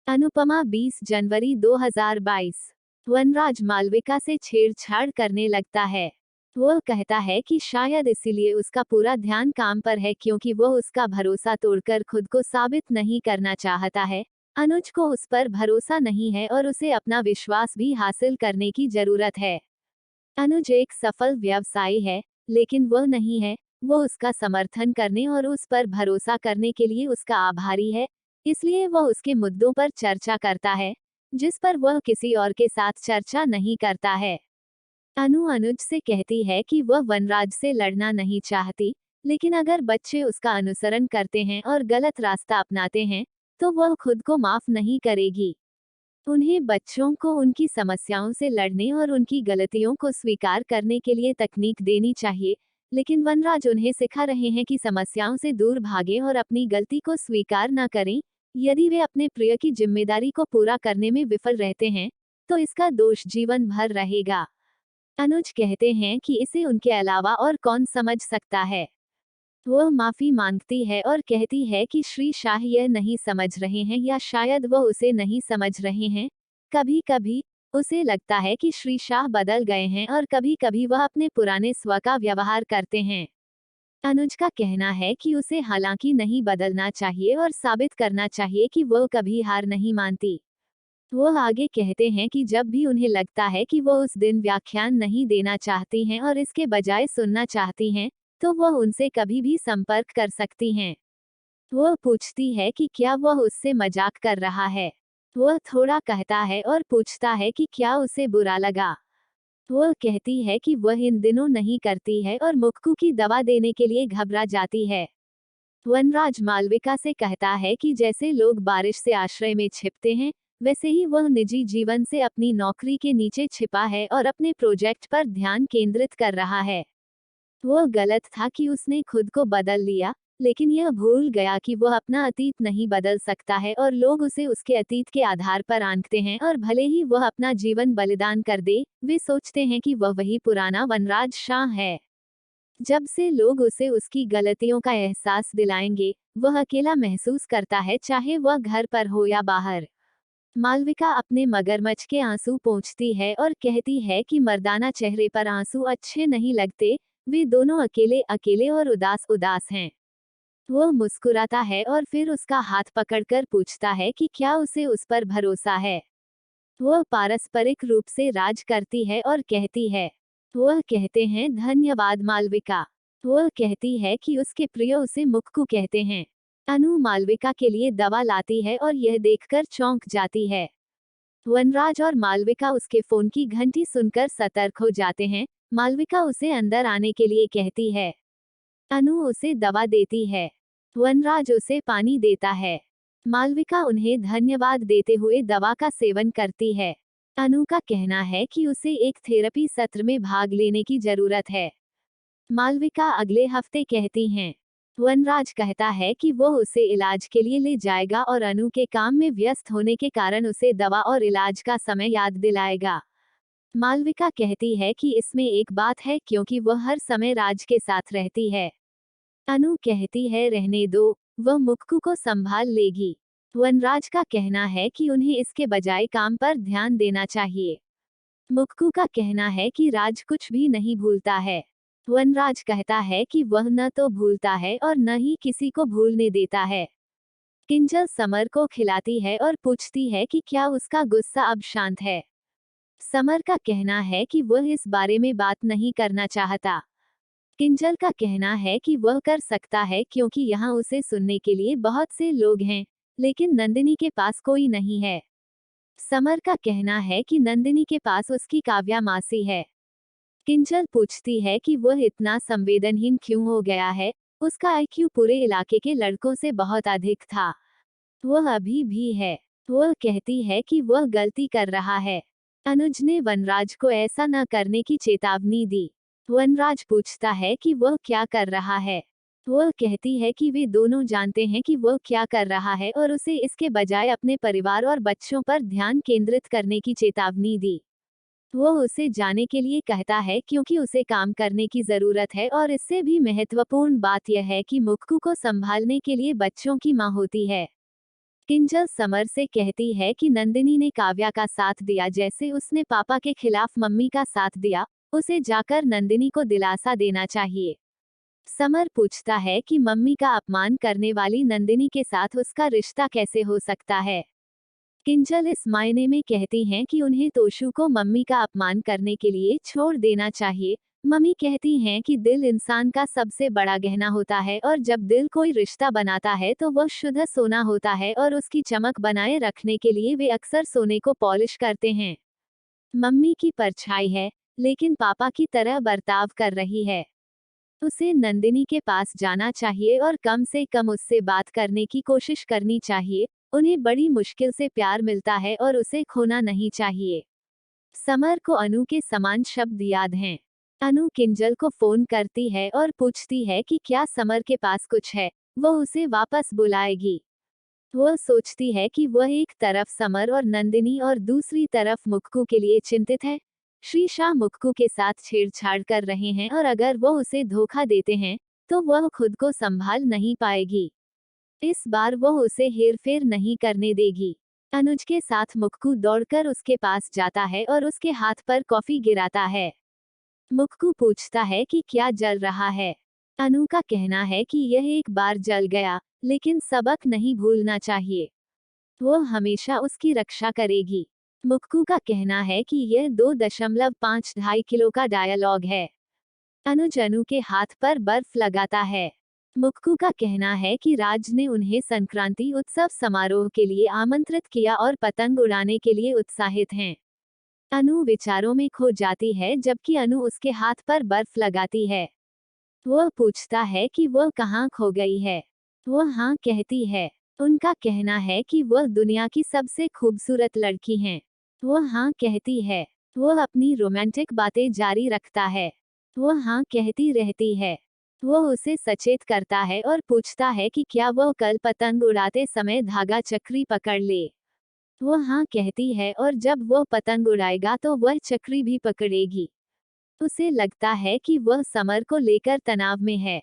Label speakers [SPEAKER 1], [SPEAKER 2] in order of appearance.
[SPEAKER 1] अनुपमा 20 जनवरी 2022। वनराज मालविका से छेड़छाड़ करने लगता है। वह कहता है कि शायद इसीलिए उसका पूरा ध्यान काम पर है क्योंकि वह उसका भरोसा तोड़कर खुद को साबित नहीं करना चाहता है। अनुज को उस पर भरोसा नहीं है और उसे अपना विश्वास भी हासिल करने की जरूरत है। अनुज एक सफल व्यवसायी है, लेकिन वह नहीं है। वह उसका समर्थन करने और उस पर भरोसा करने के लिए उसका आभारी है, इसलिए वह उसके मुद्दों पर चर्चा करता है, जिस पर वह किसी और के साथ चर्चा नहीं करता है। अनु अनुज से कहती है कि वह वनराज से लड़ना नहीं चाहती, लेकिन अगर बच्चे उसका अनुसरण करते हैं और गलत रास्ता अपनाते हैं, तो वह खुद को माफ नहीं करेगी। उन्हें बच्चों को उनकी समस्याओं से लड़ने और उनकी गलतियों को स्वीकार करने के लिए तकनीक देनी चाहिए, लेकिन वनराज उन्हें सिखा रहे हैं कि समस्याओं से दूर भागें और अपनी गलती को स्वीकार न करें। यदि वे अपने प्रिय की जिम्मेदारी को पूरा करने में विफल रहते हैं, तो इसका दोष जीवन भर रहेगा। अनुज कहते हैं कि इसे उनके अलावा और कौन समझ सकता है। वह माफी मांगती है और कहती है कि श्री शाह यह नहीं समझ रहे हैं या शायद वह उसे नहीं समझ रहे हैं। कभी कभी उसे लगता है कि श्री शाह बदल गए हैं और कभी कभी वह अपने पुराने स्व का व्यवहार करते हैं। अनुज का कहना है कि उसे हालांकि नहीं बदलना चाहिए और साबित करना चाहिए कि वह कभी हार नहीं मानती। वह आगे कहते हैं कि जब भी उन्हें लगता है कि वह उस दिन व्याख्यान नहीं देना चाहती हैं और इसके बजाय सुनना चाहती हैं, तो वह उनसे कभी भी संपर्क कर सकती हैं। वह पूछती है कि क्या वह उससे मजाक कर रहा है। वह थोड़ा कहता है और पूछता है कि क्या उसे बुरा लगा। वह कहती है कि वह इन दिनों नहीं करती है और मुक्कू की दवा देने के लिए घबरा जाती है। वनराज मालविका से कहता है कि जैसे लोग बारिश से आश्रय में छिपते हैं, वैसे ही वह निजी जीवन से अपनी नौकरी के नीचे छिपा है और अपने प्रोजेक्ट पर ध्यान केंद्रित कर रहा है। वह गलत था कि उसने खुद को बदल लिया, लेकिन यह भूल गया कि वह अपना अतीत नहीं बदल सकता है और लोग उसे उसके अतीत के आधार पर आंकते हैं और भले ही वह अपना जीवन बलिदान कर दे, वे सोचते हैं कि वह वही पुराना वनराज शाह है। जब से लोग उसे उसकी गलतियों का एहसास दिलाएंगे, वह अकेला महसूस करता है, चाहे वह घर पर हो या बाहर। मालविका अपने मगरमच्छ के आंसू पोंछती है और कहती है कि मर्दाना चेहरे पर आंसू अच्छे नहीं लगते, वे दोनों अकेले अकेले और उदास उदास हैं। वह मुस्कुराता है और फिर उसका हाथ पकड़कर पूछता है कि क्या उसे उस पर भरोसा है। वह पारस्परिक रूप से राज करती है और कहती है। वह कहते हैं धन्यवाद मालविका। वह कहती है कि उसके प्रिय उसे मुक्कू कहते हैं। अनु मालविका के लिए दवा लाती है और यह देखकर चौंक जाती है। वनराज और मालविका उसके फोन की घंटी सुनकर सतर्क हो जाते हैं। मालविका उसे अंदर आने के लिए कहती है। अनु उसे दवा देती है। वनराज उसे पानी देता है। मालविका उन्हें धन्यवाद देते हुए दवा का सेवन करती है। अनु का कहना है कि उसे एक थेरेपी सत्र में भाग लेने की जरूरत है। मालविका अगले हफ्ते कहती हैं। वनराज कहता है कि वह उसे इलाज के लिए ले जाएगा और अनु के काम में व्यस्त होने के कारण उसे दवा और इलाज का समय याद दिलाएगा। मालविका कहती है कि इसमें एक बात है क्योंकि वह हर समय राज के साथ रहती है। अनु कहती है रहने दो, वह मुक्कू को संभाल लेगी। वनराज का कहना है कि उन्हें इसके बजाय काम पर ध्यान देना चाहिए। मुक्कू का कहना है कि राज कुछ भी नहीं भूलता है। वनराज कहता है कि वह न तो भूलता है और न ही किसी को भूलने देता है। किंजल समर को खिलाती है और पूछती है कि क्या उसका गुस्सा अब शांत है। समर का कहना है कि वह इस बारे में बात नहीं करना चाहता। किंजल का कहना है कि वह कर सकता है क्योंकि यहाँ उसे सुनने के लिए बहुत से लोग हैं, लेकिन नंदिनी के पास कोई नहीं है। समर का कहना है कि नंदिनी के पास उसकी काव्या मासी है। किंजल पूछती है कि वह इतना संवेदनहीन क्यों हो गया है। उसका आईक्यू पूरे इलाके के लड़कों से बहुत अधिक था। वह अभी भी है। वह कहती है कि वह गलती कर रहा है। अनुज ने वनराज को ऐसा न करने की चेतावनी दी। वनराज पूछता है कि वह क्या कर रहा है। वह कहती है कि वे दोनों जानते हैं कि वह क्या कर रहा है और उसे इसके बजाय अपने परिवार और बच्चों पर ध्यान केंद्रित करने की चेतावनी दी। वह उसे जाने के लिए कहता है क्योंकि उसे काम करने की जरूरत है और इससे भी महत्वपूर्ण बात यह है कि मुक्कू को संभालने के लिए बच्चों की मां होती है। किंजल समर से कहती है कि नंदिनी ने काव्या का साथ दिया जैसे उसने पापा के खिलाफ मम्मी का साथ दिया, उसे जाकर नंदिनी को दिलासा देना चाहिए। समर पूछता है कि मम्मी का अपमान करने वाली नंदिनी के साथ उसका रिश्ता कैसे हो सकता है। किंजल इस मायने में कहती हैं कि उन्हें तोशु को मम्मी का अपमान करने के लिए छोड़ देना चाहिए। मम्मी कहती हैं कि दिल इंसान का सबसे बड़ा गहना होता है और जब दिल कोई रिश्ता बनाता है तो वह शुद्ध सोना होता है और उसकी चमक बनाए रखने के लिए वे अक्सर सोने को पॉलिश करते हैं। मम्मी की परछाई है, लेकिन पापा की तरह बर्ताव कर रही है। उसे नंदिनी के पास जाना चाहिए और कम से कम उससे बात करने की कोशिश करनी चाहिए। उन्हें बड़ी मुश्किल से प्यार मिलता है और उसे खोना नहीं चाहिए। समर को अनु के समान शब्द याद हैं। अनु किंजल को फोन करती है और पूछती है कि क्या समर के पास कुछ है, वो उसे वापस बुलाएगी। वह सोचती है कि वह एक तरफ समर और नंदिनी और दूसरी तरफ मुक्कू के लिए चिंतित है। श्री शाह मुक्कू के साथ छेड़छाड़ कर रहे हैं और अगर वो उसे धोखा देते हैं तो वह खुद को संभाल नहीं पाएगी। इस बार वह उसे हेरफेर नहीं करने देगी। अनुज के साथ मुक्कू दौड़कर उसके पास जाता है और उसके हाथ पर कॉफी गिराता है। मुक्कू पूछता है कि क्या जल रहा है। अनु का कहना है कि यह एक बार जल गया, लेकिन सबक नहीं भूलना चाहिए। वो हमेशा उसकी रक्षा करेगी। मुक्कू का कहना है कि यह 2.5 किलो का डायलॉग है। अनुज अनु के हाथ पर बर्फ लगाता है। मुक्कू का कहना है कि राज ने उन्हें संक्रांति उत्सव समारोह के लिए आमंत्रित किया और पतंग उड़ाने के लिए उत्साहित हैं। अनु विचारों में खो जाती है जबकि अनु उसके हाथ पर बर्फ लगाती है। वह पूछता है कि वह कहाँ खो गई है। वह हाँ कहती है। उनका कहना है कि वह दुनिया की सबसे खूबसूरत लड़की हैं। वह हाँ कहती है। वह अपनी रोमांटिक बातें जारी रखता है। वह हाँ कहती रहती है। वह उसे सचेत करता है और पूछता है कि क्या वह कल पतंग उड़ाते समय धागा चक्री पकड़ ले। वह हाँ कहती है और जब वह पतंग उड़ाएगा तो वह चक्री भी पकड़ेगी। उसे लगता है कि वह समर को लेकर तनाव में है।